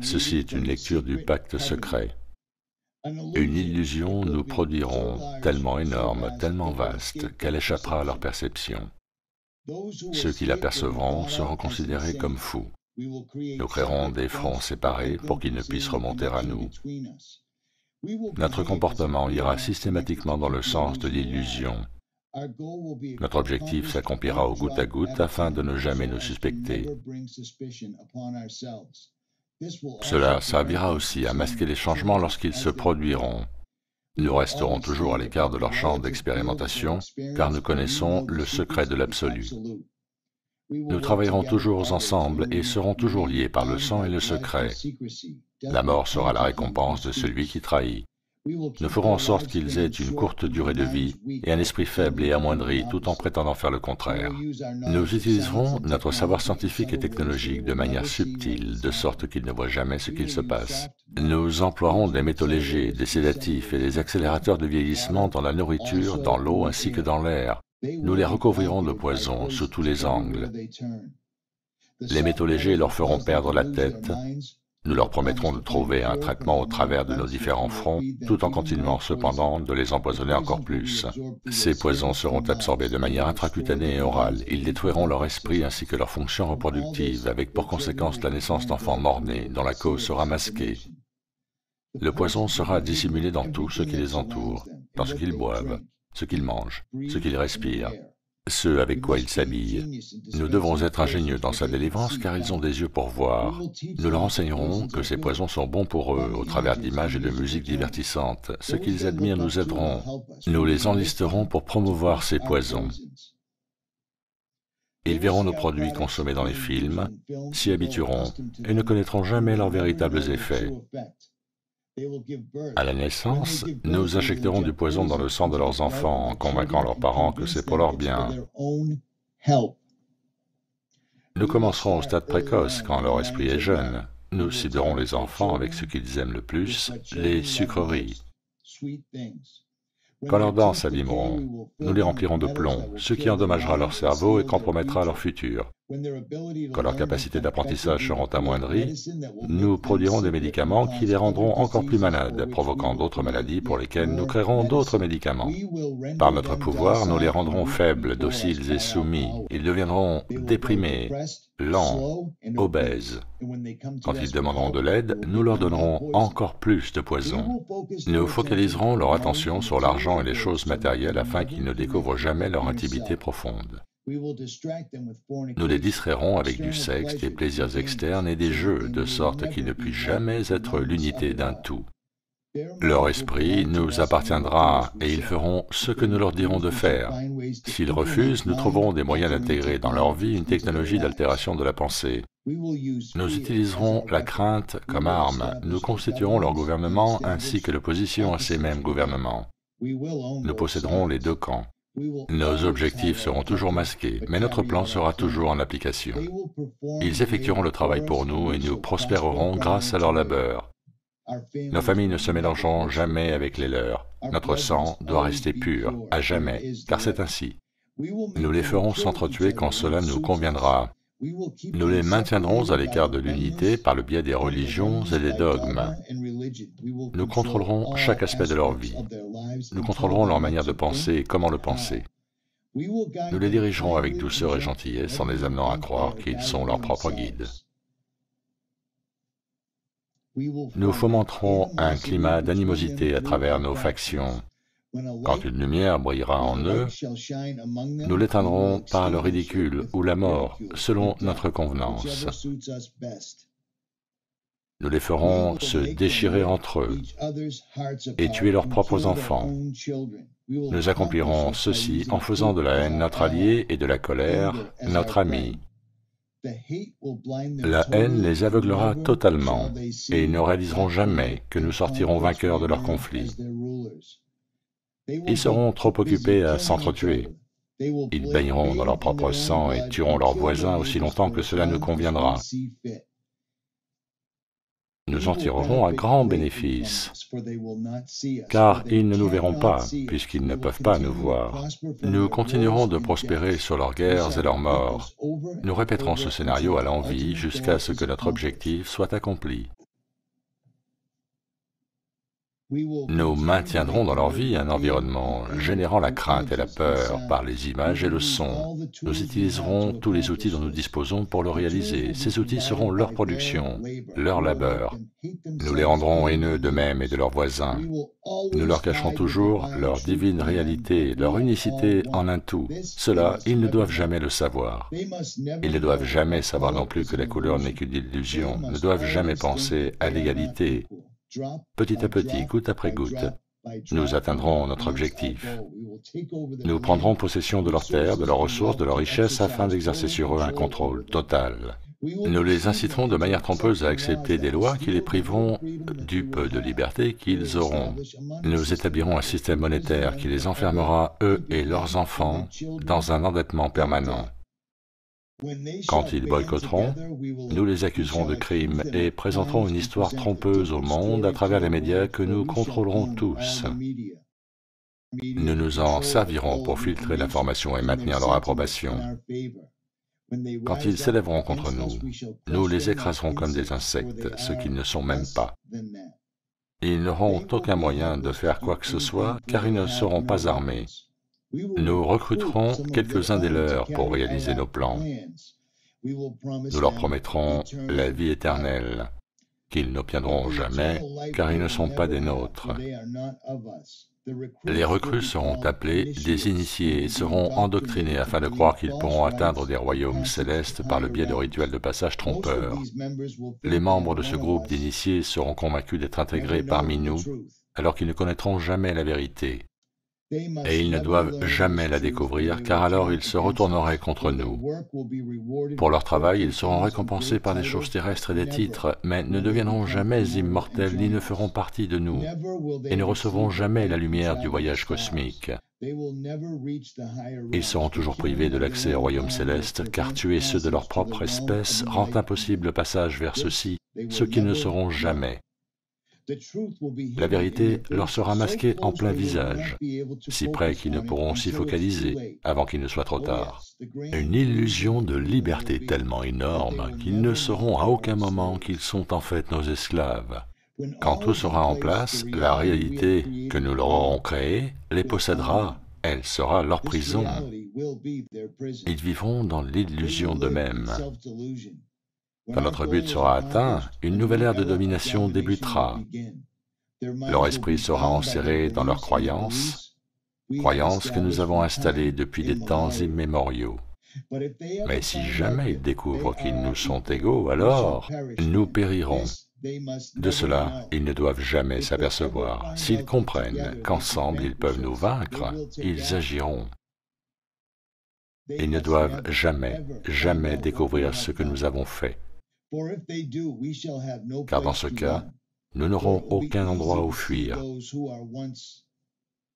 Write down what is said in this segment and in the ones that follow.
Ceci est une lecture du pacte secret. Une illusion nous produiront tellement énorme, tellement vaste, qu'elle échappera à leur perception. Ceux qui l'apercevront seront considérés comme fous. Nous créerons des fronts séparés pour qu'ils ne puissent remonter à nous. Notre comportement ira systématiquement dans le sens de l'illusion. Notre objectif s'accomplira au goutte à goutte afin de ne jamais nous suspecter. Cela servira aussi à masquer les changements lorsqu'ils se produiront. Nous resterons toujours à l'écart de leur champ d'expérimentation, car nous connaissons le secret de l'absolu. Nous travaillerons toujours ensemble et serons toujours liés par le sang et le secret. La mort sera la récompense de celui qui trahit. Nous ferons en sorte qu'ils aient une courte durée de vie et un esprit faible et amoindri tout en prétendant faire le contraire. Nous utiliserons notre savoir scientifique et technologique de manière subtile, de sorte qu'ils ne voient jamais ce qu'il se passe. Nous emploierons des métaux légers, des sédatifs et des accélérateurs de vieillissement dans la nourriture, dans l'eau ainsi que dans l'air. Nous les recouvrirons de poison sous tous les angles. Les métaux légers leur feront perdre la tête. Nous leur promettrons de trouver un traitement au travers de nos différents fronts, tout en continuant cependant de les empoisonner encore plus. Ces poisons seront absorbés de manière intracutanée et orale. Ils détruiront leur esprit ainsi que leurs fonctions reproductives, avec pour conséquence la naissance d'enfants mort-nés, dont la cause sera masquée. Le poison sera dissimulé dans tout ce qui les entoure, dans ce qu'ils boivent, ce qu'ils mangent, ce qu'ils respirent, ce avec quoi ils s'habillent. Nous devons être ingénieux dans sa délivrance car ils ont des yeux pour voir. Nous leur enseignerons que ces poisons sont bons pour eux au travers d'images et de musiques divertissantes. Ceux qu'ils admirent nous aideront. Nous les enlisterons pour promouvoir ces poisons. Ils verront nos produits consommés dans les films, s'y habitueront et ne connaîtront jamais leurs véritables effets. À la naissance, nous injecterons du poison dans le sang de leurs enfants en convainquant leurs parents que c'est pour leur bien. Nous commencerons au stade précoce, quand leur esprit est jeune. Nous ciblerons les enfants avec ce qu'ils aiment le plus, les sucreries. Quand leurs dents s'abîmeront, nous les remplirons de plomb, ce qui endommagera leur cerveau et compromettra leur futur. Quand leurs capacités d'apprentissage seront amoindries, nous produirons des médicaments qui les rendront encore plus malades, provoquant d'autres maladies pour lesquelles nous créerons d'autres médicaments. Par notre pouvoir, nous les rendrons faibles, dociles et soumis. Ils deviendront déprimés, lents, obèses. Quand ils demanderont de l'aide, nous leur donnerons encore plus de poison. Nous focaliserons leur attention sur l'argent et les choses matérielles afin qu'ils ne découvrent jamais leur intimité profonde. Nous les distrairons avec du sexe, des plaisirs externes et des jeux, de sorte qu'ils ne puissent jamais être l'unité d'un tout. Leur esprit nous appartiendra et ils feront ce que nous leur dirons de faire. S'ils refusent, nous trouverons des moyens d'intégrer dans leur vie une technologie d'altération de la pensée. Nous utiliserons la crainte comme arme. Nous constituerons leur gouvernement ainsi que l'opposition à ces mêmes gouvernements. Nous posséderons les deux camps. Nos objectifs seront toujours masqués, mais notre plan sera toujours en application. Ils effectueront le travail pour nous et nous prospérerons grâce à leur labeur. Nos familles ne se mélangeront jamais avec les leurs. Notre sang doit rester pur, à jamais, car c'est ainsi. Nous les ferons s'entretuer quand cela nous conviendra. Nous les maintiendrons à l'écart de l'unité par le biais des religions et des dogmes. Nous contrôlerons chaque aspect de leur vie. Nous contrôlerons leur manière de penser et comment le penser. Nous les dirigerons avec douceur et gentillesse en les amenant à croire qu'ils sont leurs propres guides. Nous fomenterons un climat d'animosité à travers nos factions. Quand une lumière brillera en eux, nous l'éteindrons par le ridicule ou la mort, selon notre convenance. Nous les ferons se déchirer entre eux et tuer leurs propres enfants. Nous accomplirons ceci en faisant de la haine notre allié et de la colère notre ami. La haine les aveuglera totalement et ils ne réaliseront jamais que nous sortirons vainqueurs de leur conflit. Ils seront trop occupés à s'entretuer. Ils baigneront dans leur propre sang et tueront leurs voisins aussi longtemps que cela nous conviendra. nous en tirerons un grand bénéfice, car ils ne nous verront pas, puisqu'ils ne peuvent pas nous voir. Nous continuerons de prospérer sur leurs guerres et leurs morts. Nous répéterons ce scénario à l'envi jusqu'à ce que notre objectif soit accompli. Nous maintiendrons dans leur vie un environnement générant la crainte et la peur par les images et le son. Nous utiliserons tous les outils dont nous disposons pour le réaliser. Ces outils seront leur production, leur labeur. Nous les rendrons haineux d'eux-mêmes et de leurs voisins. Nous leur cacherons toujours leur divine réalité, leur unicité en un tout. Cela, ils ne doivent jamais le savoir. Ils ne doivent jamais savoir non plus que la couleur n'est qu'une illusion, ne doivent jamais penser à l'égalité. Petit à petit, goutte après goutte, nous atteindrons notre objectif. Nous prendrons possession de leurs terres, de leurs ressources, de leurs richesses, afin d'exercer sur eux un contrôle total. Nous les inciterons de manière trompeuse à accepter des lois qui les priveront du peu de liberté qu'ils auront. Nous établirons un système monétaire qui les enfermera, eux et leurs enfants, dans un endettement permanent. Quand ils boycotteront, nous les accuserons de crimes et présenterons une histoire trompeuse au monde à travers les médias que nous contrôlerons tous. Nous nous en servirons pour filtrer l'information et maintenir leur approbation. Quand ils s'élèveront contre nous, nous les écraserons comme des insectes, ce qu'ils ne sont même pas. Ils n'auront aucun moyen de faire quoi que ce soit, car ils ne seront pas armés. Nous recruterons quelques-uns des leurs pour réaliser nos plans. Nous leur promettrons la vie éternelle, qu'ils n'obtiendront jamais, car ils ne sont pas des nôtres. Les recrues seront appelés des initiés et seront endoctrinés afin de croire qu'ils pourront atteindre des royaumes célestes par le biais de rituels de passage trompeurs. Les membres de ce groupe d'initiés seront convaincus d'être intégrés parmi nous, alors qu'ils ne connaîtront jamais la vérité. Et ils ne doivent jamais la découvrir, car alors ils se retourneraient contre nous. Pour leur travail, ils seront récompensés par des choses terrestres et des titres, mais ne deviendront jamais immortels ni ne feront partie de nous, et ne recevront jamais la lumière du voyage cosmique. Ils seront toujours privés de l'accès au royaume céleste, car tuer ceux de leur propre espèce rend impossible le passage vers ceux-ci, ceux qui ne seront jamais. La vérité leur sera masquée en plein visage, si près qu'ils ne pourront s'y focaliser avant qu'il ne soit trop tard. Une illusion de liberté tellement énorme qu'ils ne sauront à aucun moment qu'ils sont en fait nos esclaves. Quand tout sera en place, la réalité que nous leur aurons créée les possédera, elle sera leur prison. Ils vivront dans l'illusion d'eux-mêmes. Quand notre but sera atteint, une nouvelle ère de domination débutera. Leur esprit sera enserré dans leurs croyances que nous avons installées depuis des temps immémoriaux. Mais si jamais ils découvrent qu'ils nous sont égaux, alors nous périrons. De cela, ils ne doivent jamais s'apercevoir. S'ils comprennent qu'ensemble ils peuvent nous vaincre, ils agiront. Ils ne doivent jamais découvrir ce que nous avons fait. Car dans ce cas, nous n'aurons aucun endroit où fuir,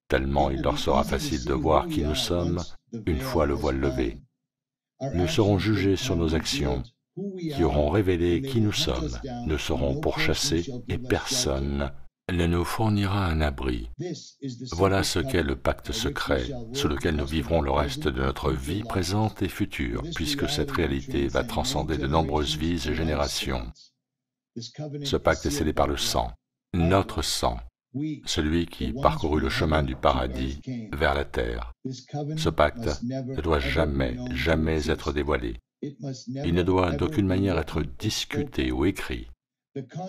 tellement il leur sera facile de voir qui nous sommes une fois le voile levé. Nous serons jugés sur nos actions, qui auront révélé qui nous sommes, nous serons pourchassés et personne ne nous fournira un abri. Voilà ce qu'est le pacte secret, sous lequel nous vivrons le reste de notre vie présente et future, puisque cette réalité va transcender de nombreuses vies et générations. Ce pacte est scellé par le sang, notre sang, celui qui parcourut le chemin du paradis vers la terre. Ce pacte ne doit jamais être dévoilé. Il ne doit d'aucune manière être discuté ou écrit.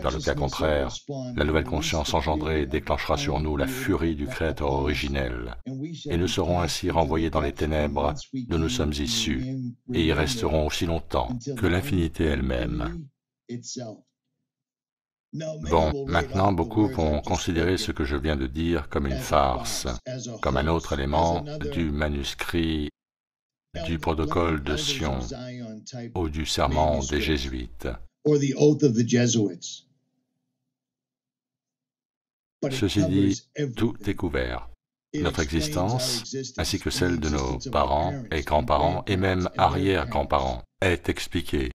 Dans le cas contraire, la nouvelle conscience engendrée déclenchera sur nous la furie du Créateur originel, et nous serons ainsi renvoyés dans les ténèbres d'où nous sommes issus, et y resterons aussi longtemps que l'infinité elle-même. Bon, maintenant beaucoup vont considérer ce que je viens de dire comme une farce, comme un autre élément du manuscrit du protocole de Sion ou du serment des Jésuites. Ceci dit, tout est couvert. Notre existence, ainsi que celle de nos parents et grands-parents et même arrière-grands-parents, est expliquée.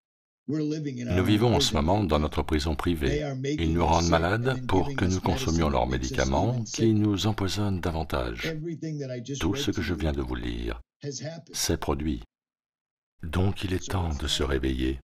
Nous vivons en ce moment dans notre prison privée. Ils nous rendent malades pour que nous consommions leurs médicaments qui nous empoisonnent davantage. Tout ce que je viens de vous lire s'est produit. Donc il est temps de se réveiller.